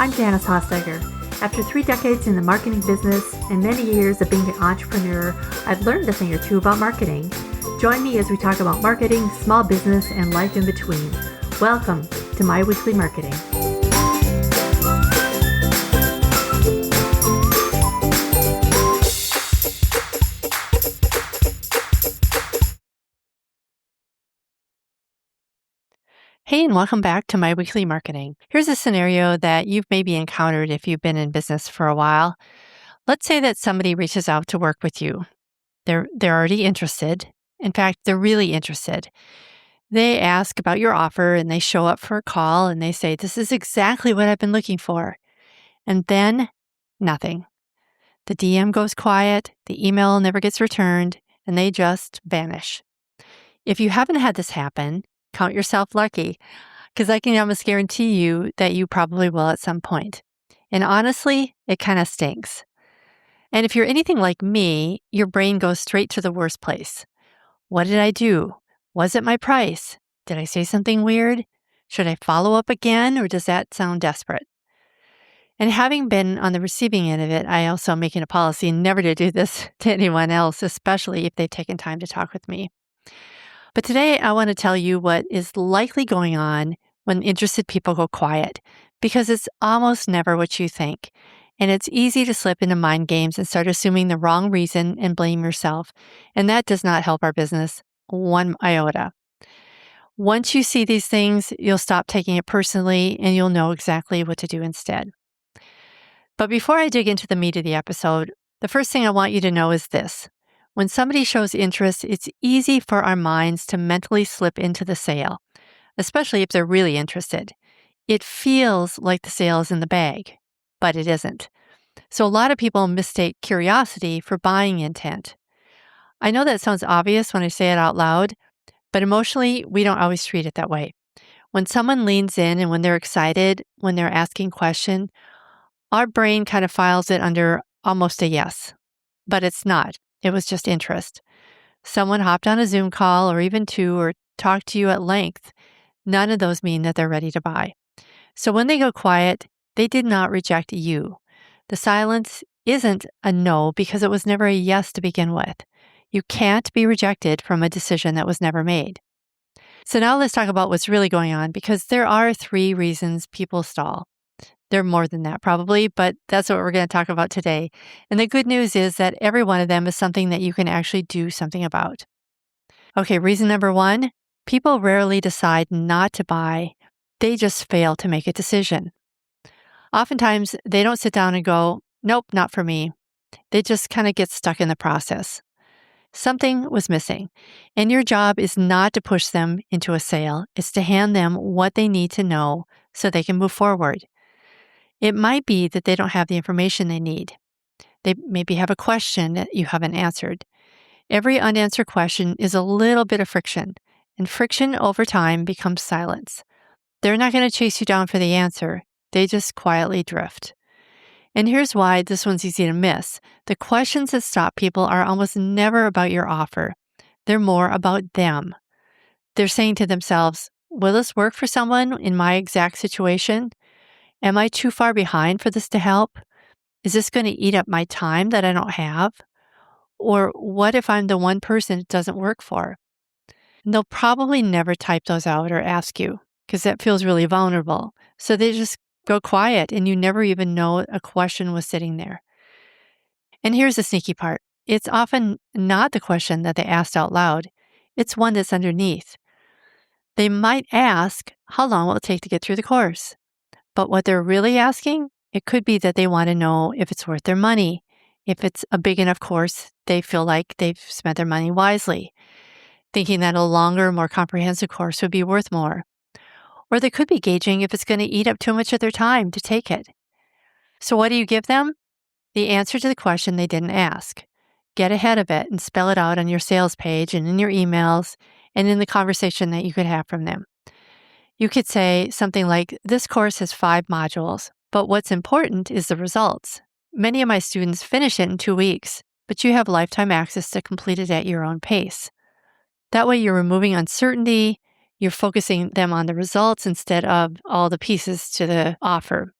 I'm Janice Hossteiger. After 3 decades in the marketing business and many years of being an entrepreneur, I've learned a thing or two about marketing. Join me as we talk about marketing, small business, and life in between. Welcome to My Weekly Marketing. Hey, and welcome back to My Weekly Marketing. Here's a scenario that you've maybe encountered if you've been in business for a while. Let's say that somebody reaches out to work with you. They're already interested. In fact, they're really interested. They ask about your offer and they show up for a call and they say, "This is exactly what I've been looking for." And then nothing. The DM goes quiet, the email never gets returned, and they just vanish. If you haven't had this happen, count yourself lucky, because I can almost guarantee you that you probably will at some point. And honestly, it kind of stinks. And if you're anything like me, your brain goes straight to the worst place. What did I do? Was it my price? Did I say something weird? Should I follow up again, or does that sound desperate? And having been on the receiving end of it, I also am making a policy never to do this to anyone else, especially if they've taken time to talk with me. But today I want to tell you what is likely going on when interested people go quiet, because it's almost never what you think. And it's easy to slip into mind games and start assuming the wrong reason and blame yourself. And that does not help our business one iota. Once you see these things, you'll stop taking it personally and you'll know exactly what to do instead. But before I dig into the meat of the episode, the first thing I want you to know is this. When somebody shows interest, it's easy for our minds to mentally slip into the sale, especially if they're really interested. It feels like the sale is in the bag, but it isn't. So a lot of people mistake curiosity for buying intent. I know that sounds obvious when I say it out loud, but emotionally, we don't always treat it that way. When someone leans in and when they're excited, when they're asking questions, our brain kind of files it under almost a yes, but it's not. It was just interest. Someone hopped on a Zoom call or even two or talked to you at length. None of those mean that they're ready to buy. So when they go quiet, they did not reject you. The silence isn't a no because it was never a yes to begin with. You can't be rejected from a decision that was never made. So now let's talk about what's really going on, because there are 3 reasons people stall. There are more than that probably, but that's what we're going to talk about today. And the good news is that every one of them is something that you can actually do something about. Okay, reason number 1, people rarely decide not to buy. They just fail to make a decision. Oftentimes, they don't sit down and go, "Nope, not for me." They just kind of get stuck in the process. Something was missing. And your job is not to push them into a sale. It's to hand them what they need to know so they can move forward. It might be that they don't have the information they need. They maybe have a question that you haven't answered. Every unanswered question is a little bit of friction, and friction over time becomes silence. They're not going to chase you down for the answer. They just quietly drift. And here's why this one's easy to miss. The questions that stop people are almost never about your offer. They're more about them. They're saying to themselves, "Will this work for someone in my exact situation? Am I too far behind for this to help? Is this going to eat up my time that I don't have? Or what if I'm the one person it doesn't work for?" And they'll probably never type those out or ask you, because that feels really vulnerable. So they just go quiet and you never even know a question was sitting there. And here's the sneaky part. It's often not the question that they asked out loud. It's one that's underneath. They might ask, "How long will it take to get through the course?" But what they're really asking, it could be that they want to know if it's worth their money. If it's a big enough course, they feel like they've spent their money wisely, thinking that a longer, more comprehensive course would be worth more. Or they could be gauging if it's going to eat up too much of their time to take it. So what do you give them? The answer to the question they didn't ask. Get ahead of it and spell it out on your sales page and in your emails and in the conversation that you could have from them. You could say something like, "This course has 5 modules, but what's important is the results. Many of my students finish it in 2 weeks, but you have lifetime access to complete it at your own pace." That way you're removing uncertainty, you're focusing them on the results instead of all the pieces to the offer.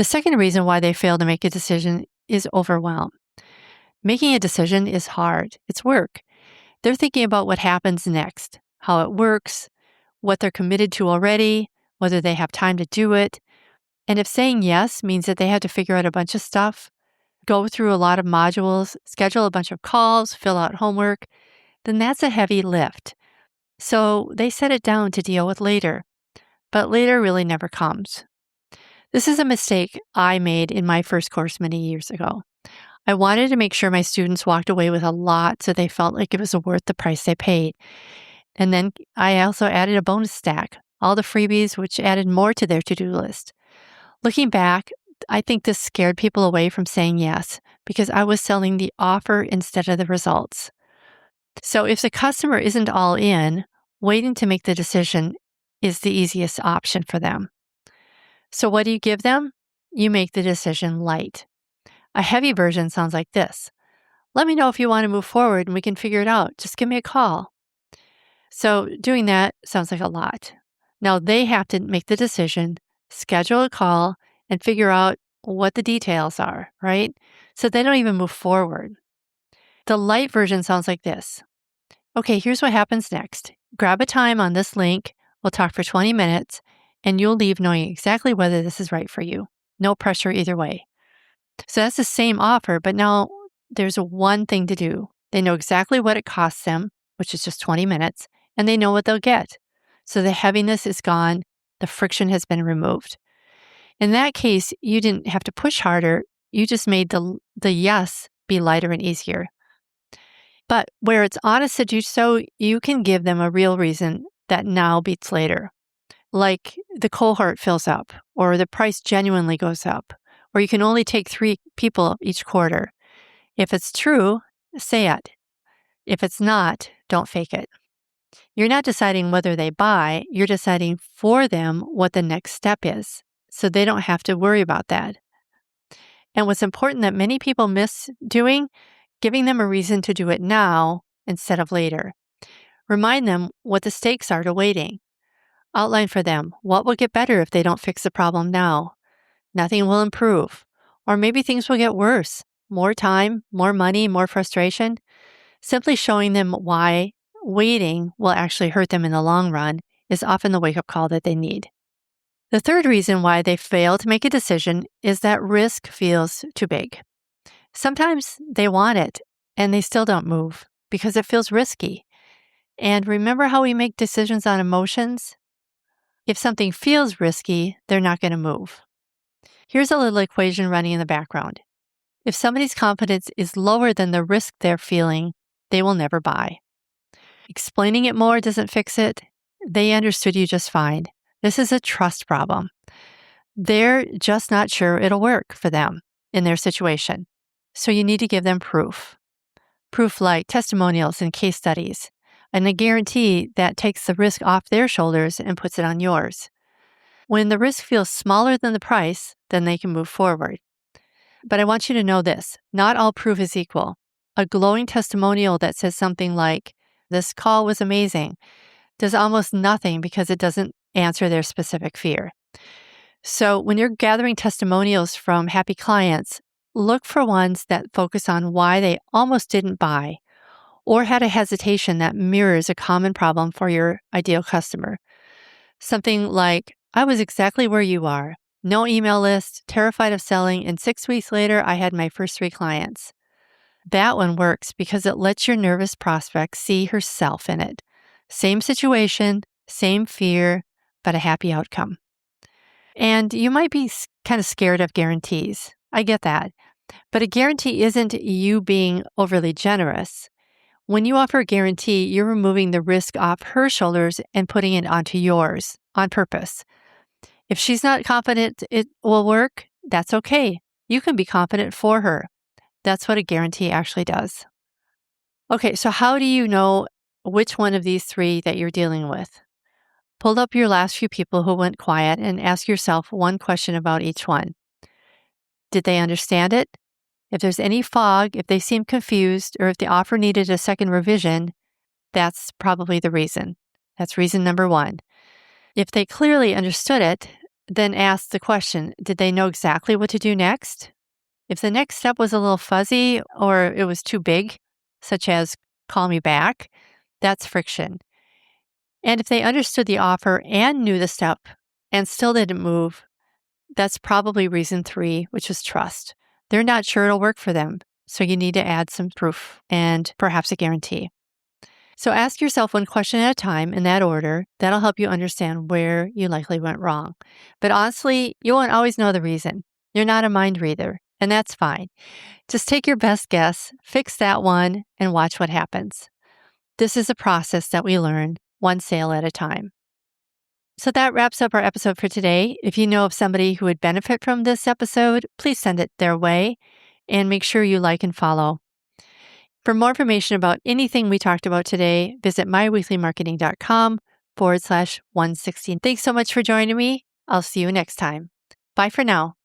The second reason why they fail to make a decision is overwhelm. Making a decision is hard. It's work. They're thinking about what happens next, how it works, what they're committed to already, whether they have time to do it. And if saying yes means that they have to figure out a bunch of stuff, go through a lot of modules, schedule a bunch of calls, fill out homework, then that's a heavy lift. So they set it down to deal with later, but later really never comes. This is a mistake I made in my first course many years ago. I wanted to make sure my students walked away with a lot so they felt like it was worth the price they paid. And then I also added a bonus stack, all the freebies, which added more to their to-do list. Looking back, I think this scared people away from saying yes because I was selling the offer instead of the results. So if the customer isn't all in, waiting to make the decision is the easiest option for them. So what do you give them? You make the decision light. A heavy version sounds like this. Let me know if you want to move forward and we can figure it out. Just give me a call. So doing that sounds like a lot. Now they have to make the decision, schedule a call, and figure out what the details are, right? So they don't even move forward. The light version sounds like this. Okay, here's what happens next. Grab a time on this link. We'll talk for 20 minutes, and you'll leave knowing exactly whether this is right for you. No pressure either way. So that's the same offer, but now there's one thing to do. They know exactly what it costs them, which is just 20 minutes, and they know what they'll get. So the heaviness is gone. The friction has been removed. In that case, you didn't have to push harder. You just made the yes be lighter and easier. But where it's honest to do so, you can give them a real reason that now beats later. Like the cohort fills up, or the price genuinely goes up, or you can only take 3 people each quarter. If it's true, say it. If it's not, don't fake it. You're not deciding whether they buy, you're deciding for them what the next step is, so they don't have to worry about that. And what's important that many people miss doing, giving them a reason to do it now instead of later. Remind them what the stakes are to waiting. Outline for them what will get better if they don't fix the problem now. Nothing will improve. Or maybe things will get worse. More time, more money, more frustration. Simply showing them why waiting will actually hurt them in the long run is often the wake-up call that they need. The third reason why they fail to make a decision is that risk feels too big. Sometimes they want it and they still don't move because it feels risky. And remember how we make decisions on emotions? If something feels risky, they're not going to move. Here's a little equation running in the background. If somebody's confidence is lower than the risk they're feeling, they will never buy. Explaining it more doesn't fix it. They understood you just fine. This is a trust problem. They're just not sure it'll work for them in their situation. So you need to give them proof. Proof like testimonials and case studies, and a guarantee that takes the risk off their shoulders and puts it on yours. When the risk feels smaller than the price, then they can move forward. But I want you to know this, not all proof is equal. A glowing testimonial that says something like, "This call was amazing," does almost nothing because it doesn't answer their specific fear. So when you're gathering testimonials from happy clients, look for ones that focus on why they almost didn't buy or had a hesitation that mirrors a common problem for your ideal customer. Something like, "I was exactly where you are. No email list, terrified of selling, and 6 weeks later, I had my first 3 clients." That one works because it lets your nervous prospect see herself in it. Same situation, same fear, but a happy outcome. And you might be kind of scared of guarantees. I get that. But a guarantee isn't you being overly generous. When you offer a guarantee, you're removing the risk off her shoulders and putting it onto yours on purpose. If she's not confident it will work, that's okay. You can be confident for her. That's what a guarantee actually does. Okay, so how do you know which one of these 3 that you're dealing with? Pull up your last few people who went quiet and ask yourself one question about each one. Did they understand it? If there's any fog, if they seem confused, or if the offer needed a second revision, that's probably the reason. That's reason number 1. If they clearly understood it, then ask the question, did they know exactly what to do next? If the next step was a little fuzzy or it was too big, such as call me back, that's friction. And if they understood the offer and knew the step and still didn't move, that's probably reason 3, which is trust. They're not sure it'll work for them, so you need to add some proof and perhaps a guarantee. So ask yourself one question at a time in that order. That'll help you understand where you likely went wrong. But honestly, you won't always know the reason. You're not a mind reader, and that's fine. Just take your best guess, fix that one, and watch what happens. This is a process that we learn one sale at a time. So that wraps up our episode for today. If you know of somebody who would benefit from this episode, please send it their way and make sure you like and follow. For more information about anything we talked about today, visit myweeklymarketing.com/116. Thanks so much for joining me. I'll see you next time. Bye for now.